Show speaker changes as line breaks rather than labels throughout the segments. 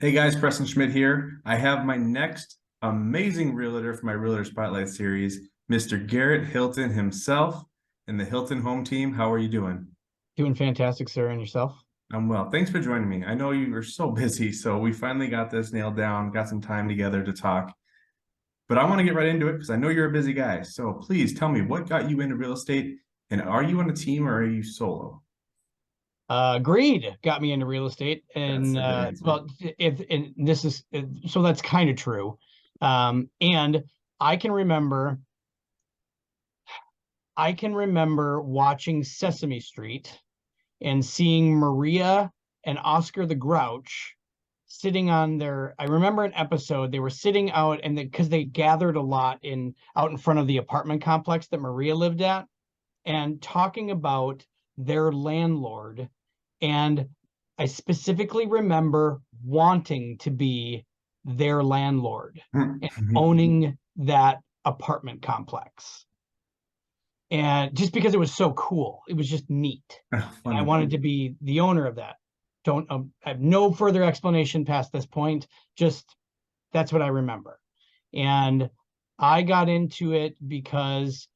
Hey guys, Preston Schmidt here. I have my next amazing realtor for my Realtor Spotlight series, Mr. Garrett Hilton himself and the Hilton home team. How are you doing?
Doing fantastic, sir, and yourself?
I'm well. Thanks for joining me. I know you were so busy, so we finally got this nailed down, got some time together to talk. But I want to get right into it because I know you're a busy guy. So please tell me what got you into real estate, and are you on a team or are you solo?
Greed got me into real estate,
That's
and
a good answer.
well, if and this is so that's kind of true. And I can remember, I can remember watching Sesame Street and seeing Maria and Oscar the Grouch sitting on their. I remember an episode they were sitting out, and because they gathered a lot in out in front of the apartment complex that Maria lived at, and talking about their landlord. And I specifically remember wanting to be their landlord and owning that apartment complex. And just because it was so cool, it was just neat. And I
Funny.
wanted to be the owner of that. Don't I have no further explanation past this point. Just that's what I remember. And I got into it because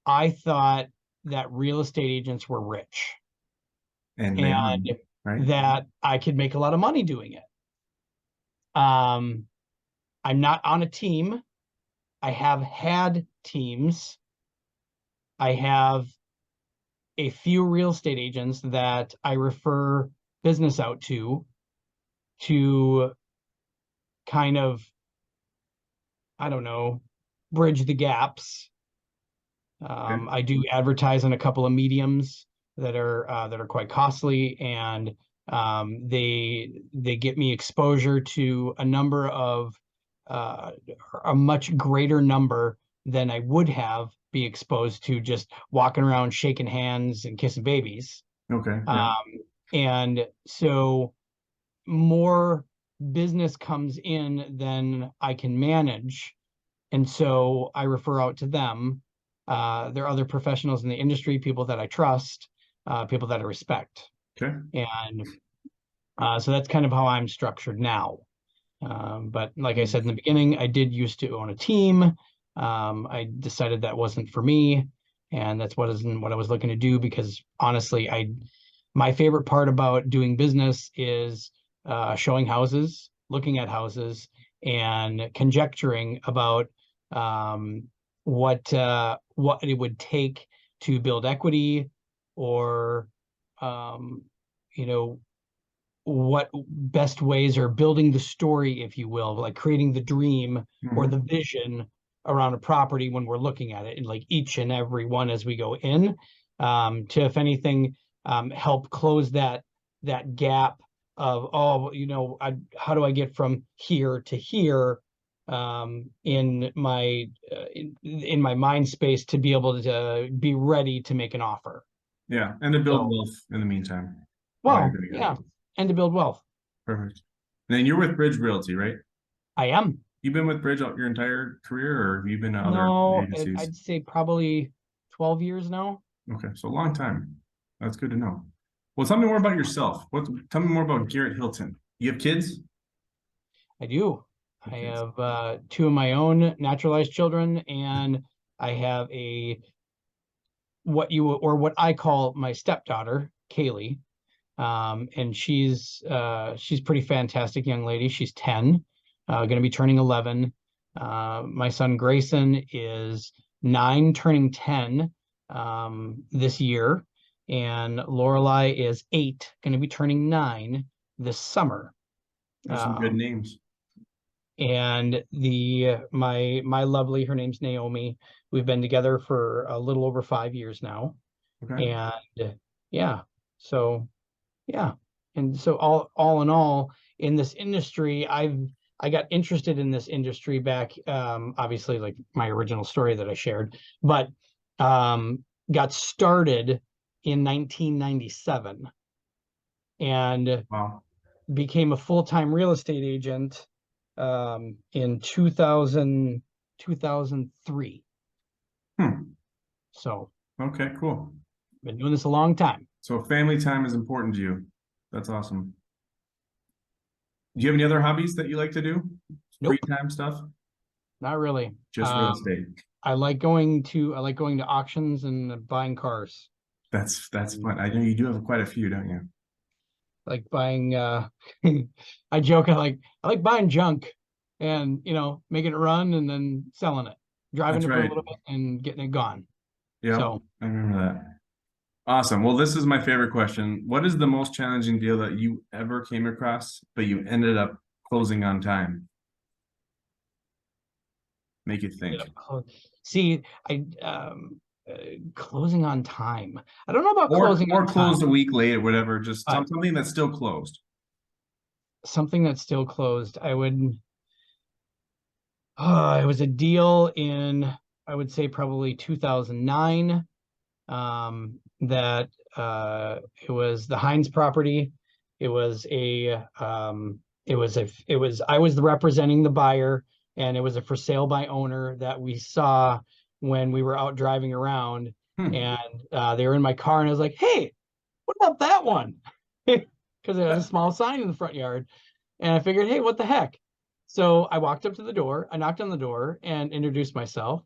I thought that real estate agents were rich
And they are,
and
right?
that I could make a lot of money doing it. Um, I'm not on a team. I have had teams. I have a few real estate agents that I refer business out to kind of, I don't know, bridge the gaps.
Okay.
I do advertise on a couple of mediums that are quite costly, and they get me exposure to a number of uh, a much greater number than I would have be exposed to just walking around shaking hands and kissing babies.
Okay. Yeah.
Um, and so more business comes in than I can manage, and so I refer out to them. There are other professionals in the industry, people that I trust, people that I respect.
Okay.
And so that's kind of how I'm structured now. But like I said in the beginning, I did used to own a team. I decided that wasn't for me, and that's what I was looking to do because honestly, my favorite part about doing business is showing houses, looking at houses, and conjecturing about um, what it would take to build equity, or um, you know what best ways are building the story, if you will, like creating the dream or
Mhm.
the vision around a property when we're looking at it, and like each and every one as we go in, to, if anything, help close that gap of, oh, how do I get from here to here, in my mind space to be able to be ready to make an offer.
Yeah, and to build
So,
wealth in the meantime while you're
well,
doing it.
yeah, and to build wealth.
Perfect. And then you're with Bridge Realty, right?
I am.
You've been with Bridge your entire career, or have you been to other
No,
agencies?
I'd say probably 12 years now.
Okay, so a long time. That's good to know. Well, tell me more about yourself. Tell me more about Garrett Hilton. You have kids?
I do.
You
I
have kids.
have two of my own naturalized children, and I have what I call my stepdaughter, Kaylee. And she's pretty fantastic young lady. She's 10, going to be turning 11. My son Grayson is 9, turning 10 this year, and Lorelai is 8, going to be turning 9 this summer.
There's some good
Um,
names.
and the my lovely, her name's Naomi. We've been together for a little over 5 years now,
Okay.
and yeah, so yeah. And so all in all, in this industry, I got interested in this industry back, obviously, like my original story that I shared, but got started in 1997 and
Wow.
became a full-time real estate agent in 2003.
Hmm.
So
Okay, cool.
been doing this a long time.
So family time is important to you. That's awesome. Do you have any other hobbies that you like to do? Free
Nope,
time stuff?
not really.
Just real estate.
I like going to auctions and buying cars.
That's
Um,
fun. I know you do have quite a few, don't you?
like buying I joke I like buying junk and making it run and then selling it, driving
That's
it for a
right.
little bit and getting it gone.
Yep,
So
I remember that. Awesome. Well, this is my favorite question. What is the most challenging deal that you ever came across, but you ended up closing on time? Make you
ended
think.
up see I closing on time. I don't know about closing
Or
on time,
closed a week late or whatever, just
but
something that's still closed.
something that's still closed. It was a deal in, I would say, probably 2009. That it was the Heinz property. It was I was the representing the buyer, and it was a for sale by owner that we saw when we were out driving around,
Hmm.
and they were in my car, and I was like, "Hey, what about that one?" Because it had a small sign in the front yard. And I figured, hey, what the heck? So I walked up to the door, I knocked on the door and introduced myself.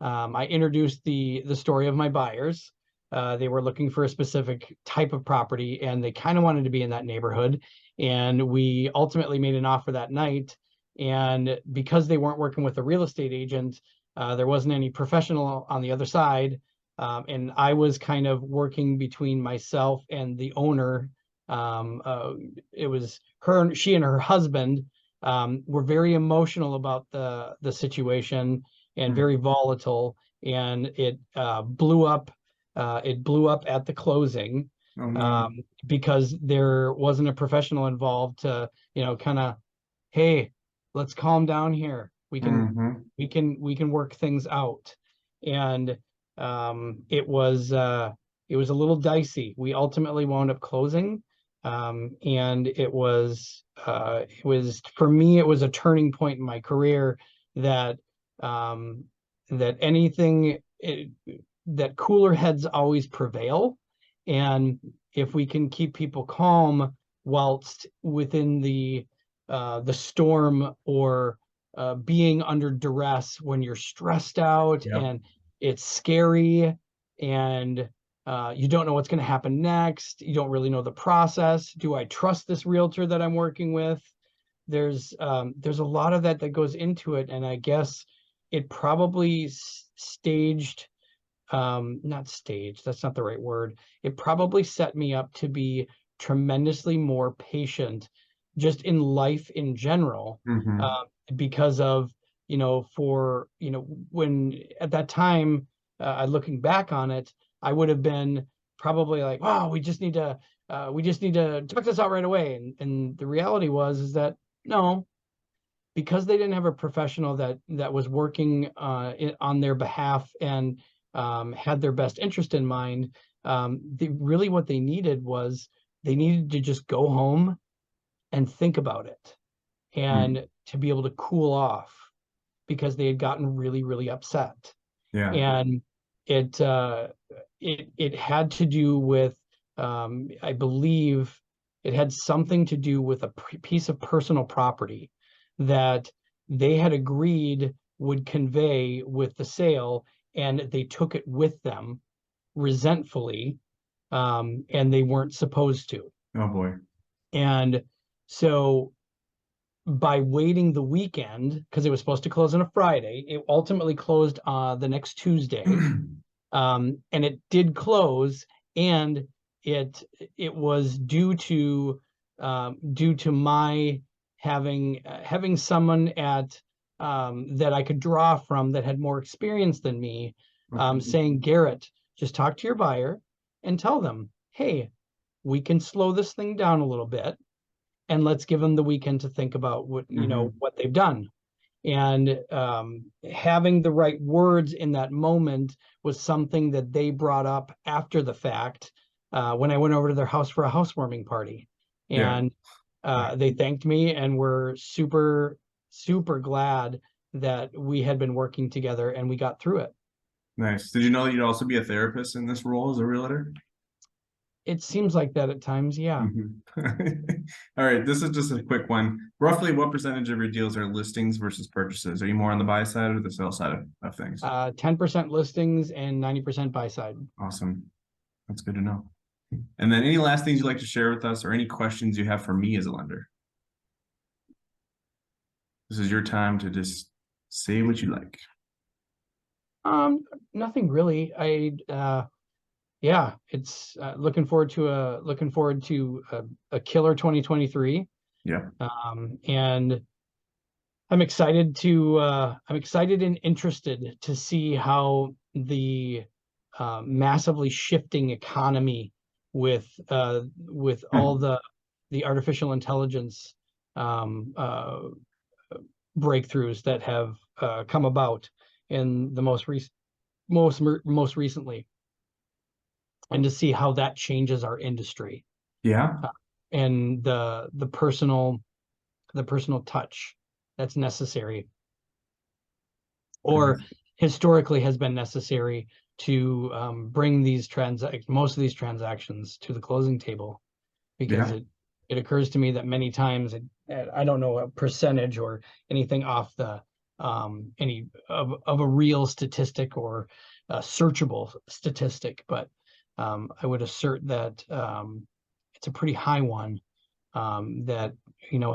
I introduced the story of my buyers. They were looking for a specific type of property and they kind of wanted to be in that neighborhood. And we ultimately made an offer that night. And because they weren't working with a real estate agent, there wasn't any professional on the other side. And I was kind of working between myself and the owner. Um, uh, it was she and her husband were very emotional about the situation and
Hmm.
very volatile, and it blew up at the closing,
Oh no.
um, because there wasn't a professional involved to kind of, hey, let's calm down here.
Hmm.
We can work things out. And it was a little dicey. We ultimately wound up closing. And it was for me, it was a turning point in my career that um, that anything it, that cooler heads always prevail. And if we can keep people calm whilst within the storm, or being under duress when you're stressed out
Yep.
and it's scary, and you don't know what's going to happen next. You don't really know the process. Do I trust this realtor that I'm working with? There's a lot of that goes into it, and I guess it probably staged, not staged, that's not the right word. It probably set me up to be tremendously more patient just in life in general,
Hmm.
uh, because of, when at that time, looking back on it, I would have been probably like, wow, we just need to talk this out right away. And the reality was is that no, because they didn't have a professional that was working on their behalf and had their best interest in mind. Really what they needed was they needed to just go home and think about it and to be able to cool off because they had gotten really, really upset.
Yeah.
And it it had to do with, I believe it had something to do with a piece of personal property that they had agreed would convey with the sale, and they took it with them resentfully, and they weren't supposed to.
Oh boy.
And so by waiting the weekend, because it was supposed to close on a Friday, it ultimately closed the next Tuesday, and it did close, and it it was due to my having someone at that I could draw from that had more experience than me,
Okay.
saying, Garrett, just talk to your buyer and tell them, hey, we can slow this thing down a little bit, and let's give them the weekend to think about
Hmm.
what they've done. And having the right words in that moment was something that they brought up after the fact, when I went over to their house for a housewarming party.
Yeah.
And they thanked me and were super, super glad that we had been working together and we got through it.
Nice. Did you know that you'd also be a therapist in this role as a realtor?
It seems like that at times, yeah.
Mhm. All right, this is just a quick one. Roughly what percentage of your deals are listings versus purchases? Are you more on the buy side or the sell side of things?
10% listings and 90% buy side.
Awesome. That's good to know. And then any last things you'd like to share with us or any questions you have for me as a lender? This is your time to just say what you like.
Nothing really. Yeah, it's looking forward to a killer 2023.
Yeah.
And I'm excited and interested to see how the massively shifting economy with all the artificial intelligence breakthroughs that have come about in the most recently, and to see how that changes our industry
Yeah.
and the personal touch that's necessary, or historically has been necessary to bring most of these transactions to the closing table, because
Yeah.
it occurs to me that many times I don't know a percentage or anything off the any of a real statistic or a searchable statistic, but I would assert that it's a pretty high one, that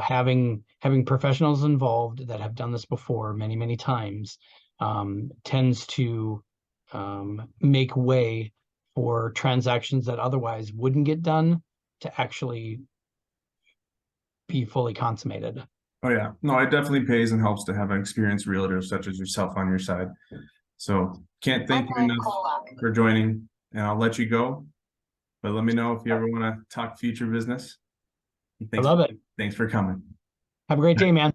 having professionals involved that have done this before many times tends to make way for transactions that otherwise wouldn't get done to actually be fully consummated.
Oh yeah. No, it definitely pays and helps to have an experienced realtor such as yourself on your side. So can't thank you enough for joining, and I'll let you go. But let me know if you ever want to talk future business.
I
Thanks.
love it.
Thanks for coming.
Have a great day, man.